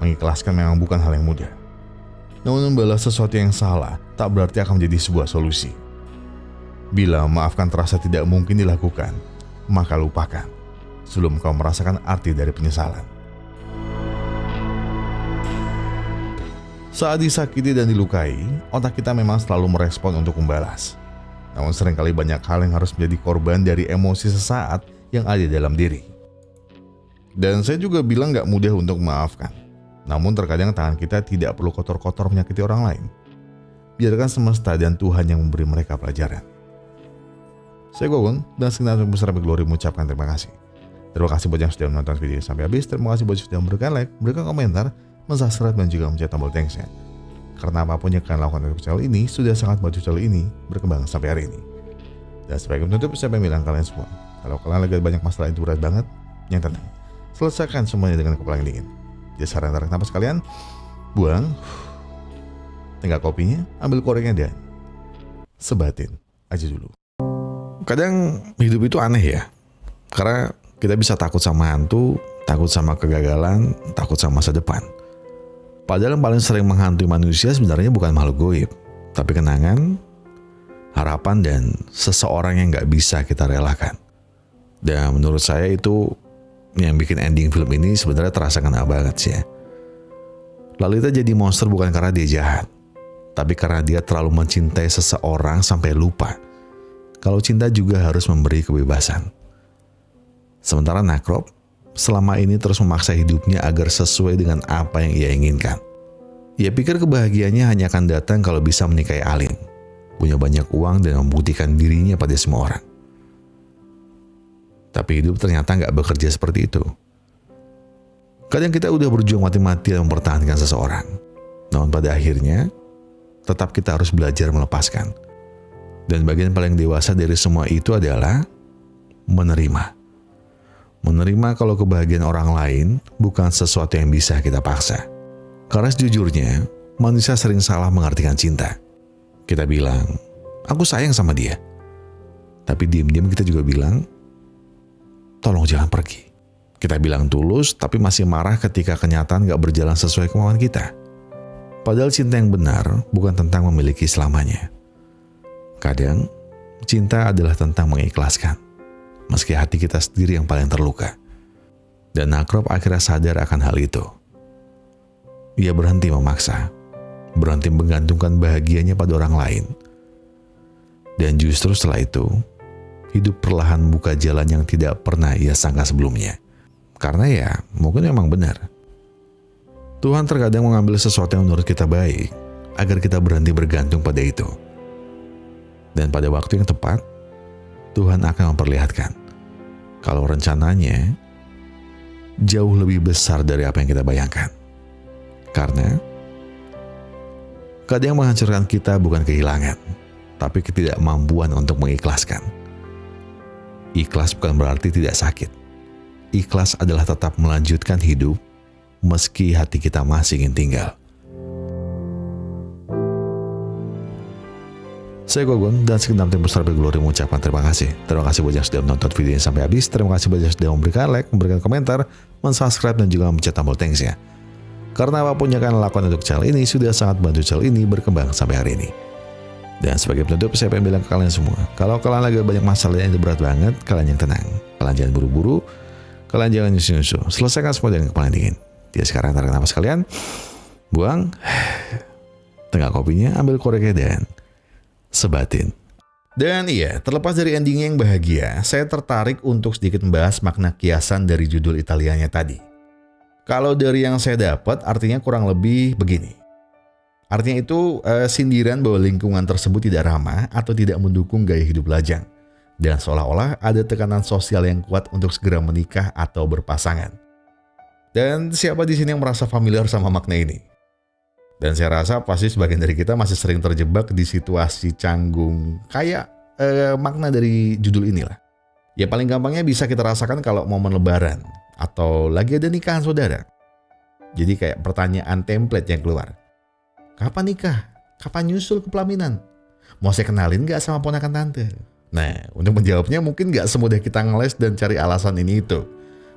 Mengikhlaskan memang bukan hal yang mudah. Namun membalas sesuatu yang salah tak berarti akan menjadi sebuah solusi. Bila memaafkan terasa tidak mungkin dilakukan, maka lupakan sebelum kau merasakan arti dari penyesalan. Saat disakiti dan dilukai, otak kita memang selalu merespon untuk membalas. Namun seringkali banyak hal yang harus menjadi korban dari emosi sesaat yang ada dalam diri. Dan saya juga bilang gak mudah untuk memaafkan. Namun terkadang tangan kita tidak perlu kotor-kotor menyakiti orang lain. Biarkan semesta dan Tuhan yang memberi mereka pelajaran. Saya Gogon dan segenap besar Glory mengucapkan terima kasih. Terima kasih buat yang sudah menonton video sampai habis. Terima kasih buat yang sudah memberikan like, memberikan komentar, subscribe dan juga mencet tombol thanks-nya. Karena apapun yang kalian lakukan untuk channel ini sudah sangat bantu channel ini berkembang sampai hari ini. Dan sebagai penutup, saya pengen bilang kalian semua, kalau kalian lagi banyak masalah yang berat banget, yang tenang, selesaikan semuanya dengan kepala yang dingin. Jadi saran tarik napas kalian, buang, tinggal kopinya, ambil korengnya dan sebatin aja dulu. Kadang hidup itu aneh ya, karena kita bisa takut sama hantu, takut sama kegagalan, takut sama masa depan. Padahal yang paling sering menghantui manusia sebenarnya bukan makhluk goib, tapi kenangan, harapan, dan seseorang yang gak bisa kita relakan. Dan menurut saya itu yang bikin ending film ini sebenarnya terasa kena banget sih ya. Lalita jadi monster bukan karena dia jahat, tapi karena dia terlalu mencintai seseorang sampai lupa kalau cinta juga harus memberi kebebasan. Sementara Nakrop selama ini terus memaksa hidupnya agar sesuai dengan apa yang ia inginkan. Ia pikir kebahagiaannya hanya akan datang kalau bisa menikahi Alin, punya banyak uang dan membuktikan dirinya pada semua orang. Tapi hidup ternyata gak bekerja seperti itu. Kadang kita udah berjuang mati-matian mempertahankan seseorang, namun pada akhirnya tetap kita harus belajar melepaskan. Dan bagian paling dewasa dari semua itu adalah menerima. Menerima kalau kebahagiaan orang lain bukan sesuatu yang bisa kita paksa. Karena sejujurnya, manusia sering salah mengartikan cinta. Kita bilang, aku sayang sama dia. Tapi diam-diam kita juga bilang, tolong jangan pergi. Kita bilang tulus, tapi masih marah ketika kenyataan gak berjalan sesuai kemauan kita. Padahal cinta yang benar bukan tentang memiliki selamanya. Kadang, cinta adalah tentang mengikhlaskan, meski hati kita sendiri yang paling terluka. Dan Nakrop akhirnya sadar akan hal itu. Ia berhenti memaksa, berhenti menggantungkan bahagianya pada orang lain. Dan justru setelah itu, hidup perlahan membuka jalan yang tidak pernah ia sangka sebelumnya. Karena ya, mungkin memang benar. Tuhan terkadang mengambil sesuatu yang menurut kita baik, agar kita berhenti bergantung pada itu. Dan pada waktu yang tepat, Tuhan akan memperlihatkan kalau rencananya jauh lebih besar dari apa yang kita bayangkan. Karena kadang yang menghancurkan kita bukan kehilangan, tapi ketidakmampuan untuk mengikhlaskan. Ikhlas bukan berarti tidak sakit. Ikhlas adalah tetap melanjutkan hidup meski hati kita masih ingin tinggal. Saya Gogon dan segenap tim besar Glory mengucapkan terima kasih. Terima kasih buat yang sudah menonton video ini sampai habis. Terima kasih buat yang sudah memberikan like, memberikan komentar, subscribe dan juga mencet tombol thanks-nya. Karena apapun yang kalian lakukan untuk channel ini sudah sangat bantu channel ini berkembang sampai hari ini. Dan sebagai penutup, saya pengen bilang ke kalian semua, kalau kalian lagi banyak masalah yang berat banget, kalian yang tenang. Kalian jangan buru-buru, kalian jangan nyusu-nyusu. Selesaikan semua dengan kepala dingin. Dia sekarang tarik nafas kalian, buang, tengah kopinya, ambil koreknya dan sebatin. Dan iya, terlepas dari endingnya yang bahagia, saya tertarik untuk sedikit membahas makna kiasan dari judul Italianya tadi. Kalau dari yang saya dapat, artinya kurang lebih begini. Artinya itu sindiran bahwa lingkungan tersebut tidak ramah atau tidak mendukung gaya hidup lajang. Dan seolah-olah ada tekanan sosial yang kuat untuk segera menikah atau berpasangan. Dan siapa di sini yang merasa familiar sama makna ini? Dan saya rasa pasti sebagian dari kita masih sering terjebak di situasi canggung kayak makna dari judul inilah. Ya paling gampangnya bisa kita rasakan kalau momen lebaran atau lagi ada nikahan saudara. Jadi kayak pertanyaan template yang keluar. Kapan nikah? Kapan nyusul ke pelaminan? Mau saya kenalin gak sama ponakan tante? Nah, untuk menjawabnya mungkin gak semudah kita ngeles dan cari alasan ini itu.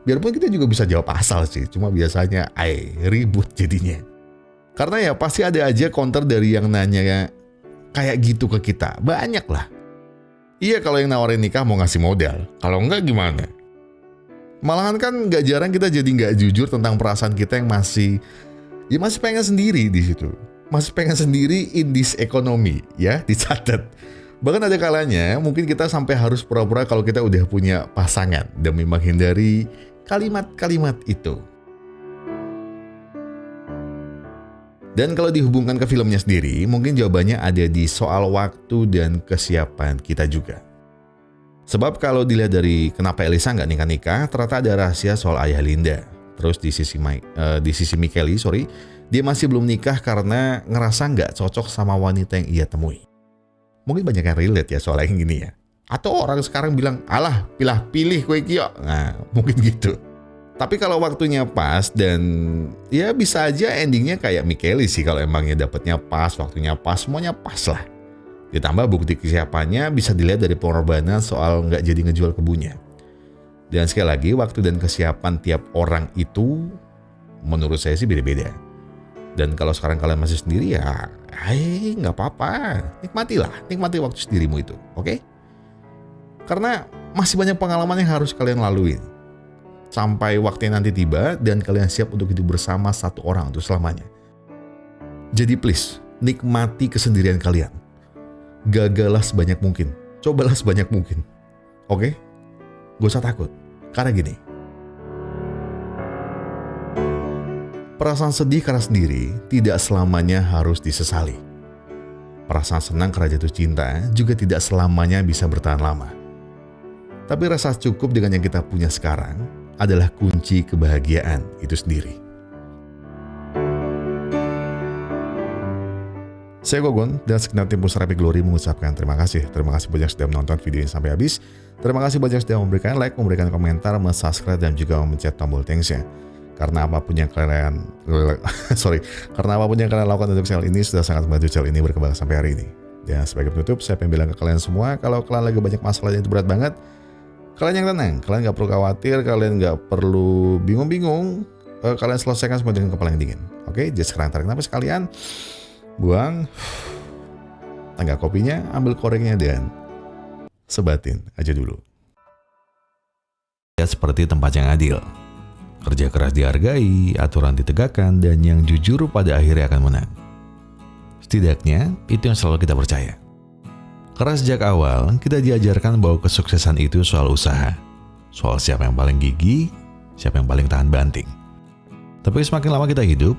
Biarpun kita juga bisa jawab asal sih, cuma biasanya ribut jadinya. Karena ya pasti ada aja counter dari yang nanya kayak gitu ke kita. Banyak lah. Iya, kalau yang nawarin nikah mau ngasih modal. Kalau enggak gimana? Malahan kan nggak jarang kita jadi nggak jujur tentang perasaan kita yang masih pengen sendiri di situ. Masih pengen sendiri in this economy, ya, dicatat. Bahkan ada kalanya mungkin kita sampai harus pura-pura kalau kita udah punya pasangan demi menghindari kalimat-kalimat itu. Dan kalau dihubungkan ke filmnya sendiri, mungkin jawabannya ada di soal waktu dan kesiapan kita juga. Sebab kalau dilihat dari kenapa Elisa nggak nikah-nikah, ternyata ada rahasia soal ayah Linda. Terus di sisi Michele, dia masih belum nikah karena ngerasa nggak cocok sama wanita yang ia temui. Mungkin banyak yang relate ya soal yang gini ya. Atau orang sekarang bilang, alah pilih kue kio. Nah, mungkin gitu. Tapi kalau waktunya pas dan ya bisa aja endingnya kayak Michele sih. Kalau emangnya dapetnya pas, waktunya pas, semuanya pas lah. Ditambah bukti kesiapannya bisa dilihat dari pengorbanan soal nggak jadi ngejual kebunnya. Dan sekali lagi, waktu dan kesiapan tiap orang itu menurut saya sih beda-beda. Dan kalau sekarang kalian masih sendiri ya, nggak apa-apa. Nikmati waktu sendirimu itu, oke? Karena masih banyak pengalaman yang harus kalian laluin. Sampai waktunya nanti tiba dan kalian siap untuk hidup bersama satu orang untuk selamanya. Jadi please, nikmati kesendirian kalian. Gagalah sebanyak mungkin. Cobalah sebanyak mungkin. Oke? Gak usah takut. Karena gini. Perasaan sedih karena sendiri tidak selamanya harus disesali. Perasaan senang karena jatuh cinta juga tidak selamanya bisa bertahan lama. Tapi rasa cukup dengan yang kita punya sekarang adalah kunci kebahagiaan itu sendiri. Saya Gogon dan segenap tim Pusat Epic Glory mengucapkan terima kasih. Terima kasih banyak sudah menonton video ini sampai habis. Terima kasih banyak sudah memberikan like, memberikan komentar, subscribe dan juga memencet tombol thanks-nya. Karena apapun yang kalian lakukan untuk channel ini sudah sangat membantu channel ini berkembang sampai hari ini. Dan sebagai penutup, saya pengen bilang ke kalian semua, kalau kalian lagi banyak masalah yang itu berat banget, kalian yang tenang, kalian gak perlu khawatir, kalian gak perlu bingung-bingung, kalian selesaikan semua dengan kepala yang dingin. Oke, jadi sekarang tarik nafas kalian, buang, tangga kopinya, ambil korengnya dan sebatin aja dulu. Ya, seperti tempat yang adil. Kerja keras dihargai, aturan ditegakkan, dan yang jujur pada akhirnya akan menang. Setidaknya, itu yang selalu kita percaya. Karena sejak awal, kita diajarkan bahwa kesuksesan itu soal usaha. Soal siapa yang paling gigih, siapa yang paling tahan banting. Tapi semakin lama kita hidup,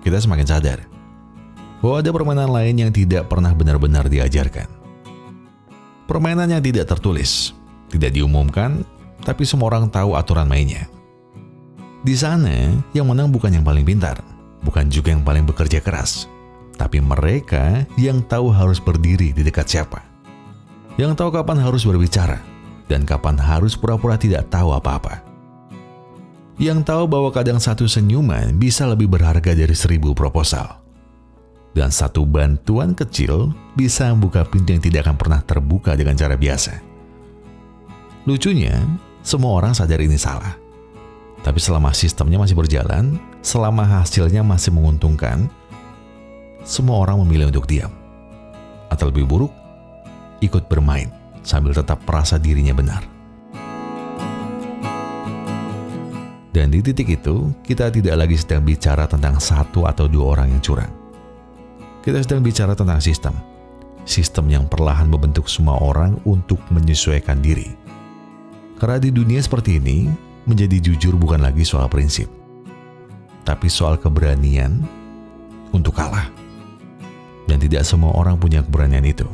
kita semakin sadar bahwa ada permainan lain yang tidak pernah benar-benar diajarkan. Permainan yang tidak tertulis, tidak diumumkan, tapi semua orang tahu aturan mainnya. Di sana, yang menang bukan yang paling pintar, bukan juga yang paling bekerja keras, tapi mereka yang tahu harus berdiri di dekat siapa. Yang tahu kapan harus berbicara, dan kapan harus pura-pura tidak tahu apa-apa. Yang tahu bahwa kadang satu senyuman bisa lebih berharga dari 1000 proposal. Dan satu bantuan kecil bisa membuka pintu yang tidak akan pernah terbuka dengan cara biasa. Lucunya, semua orang sadar ini salah. Tapi selama sistemnya masih berjalan, selama hasilnya masih menguntungkan, semua orang memilih untuk diam. Atau lebih buruk, ikut bermain sambil tetap merasa dirinya benar. Dan di titik itu, kita tidak lagi sedang bicara tentang 1 atau 2 orang yang curang. Kita sedang bicara tentang sistem. Sistem yang perlahan membentuk semua orang untuk menyesuaikan diri. Karena di dunia seperti ini, menjadi jujur bukan lagi soal prinsip, tapi soal keberanian untuk kalah. Dan tidak semua orang punya keberanian itu.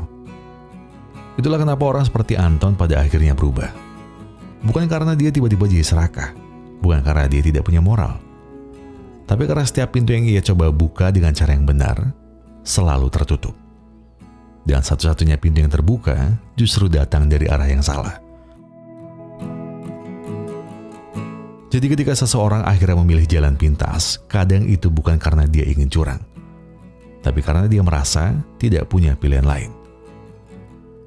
Itulah kenapa orang seperti Anton pada akhirnya berubah. Bukan karena dia tiba-tiba jadi serakah, bukan karena dia tidak punya moral, tapi karena setiap pintu yang ia coba buka dengan cara yang benar, selalu tertutup. Dan satu-satunya pintu yang terbuka justru datang dari arah yang salah. Jadi ketika seseorang akhirnya memilih jalan pintas, kadang itu bukan karena dia ingin curang, tapi karena dia merasa tidak punya pilihan lain.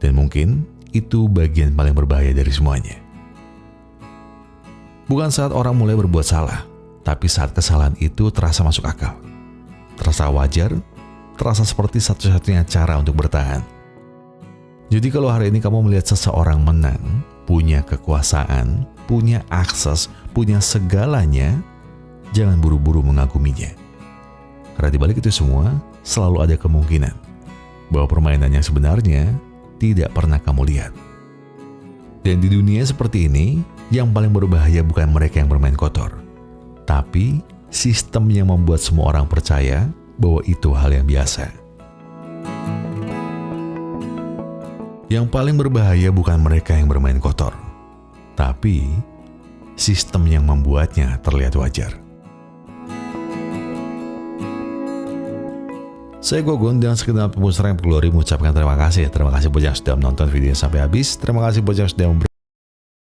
Dan mungkin itu bagian paling berbahaya dari semuanya. Bukan saat orang mulai berbuat salah, tapi saat kesalahan itu terasa masuk akal. Terasa wajar, terasa seperti satu-satunya cara untuk bertahan. Jadi kalau hari ini kamu melihat seseorang menang, punya kekuasaan, punya akses, punya segalanya, jangan buru-buru mengaguminya. Karena di balik itu semua, selalu ada kemungkinan bahwa permainan yang sebenarnya tidak pernah kamu lihat. Dan di dunia seperti ini, yang paling berbahaya bukan mereka yang bermain kotor, tapi sistem yang membuat semua orang percaya bahwa itu hal yang biasa. Yang paling berbahaya bukan mereka yang bermain kotor, tapi sistem yang membuatnya terlihat wajar. Saya Gogon dan segenap pemusrah yang Glory mengucapkan terima kasih. Terima kasih buat yang sudah menonton videonya sampai habis. Terima kasih buat yang sudah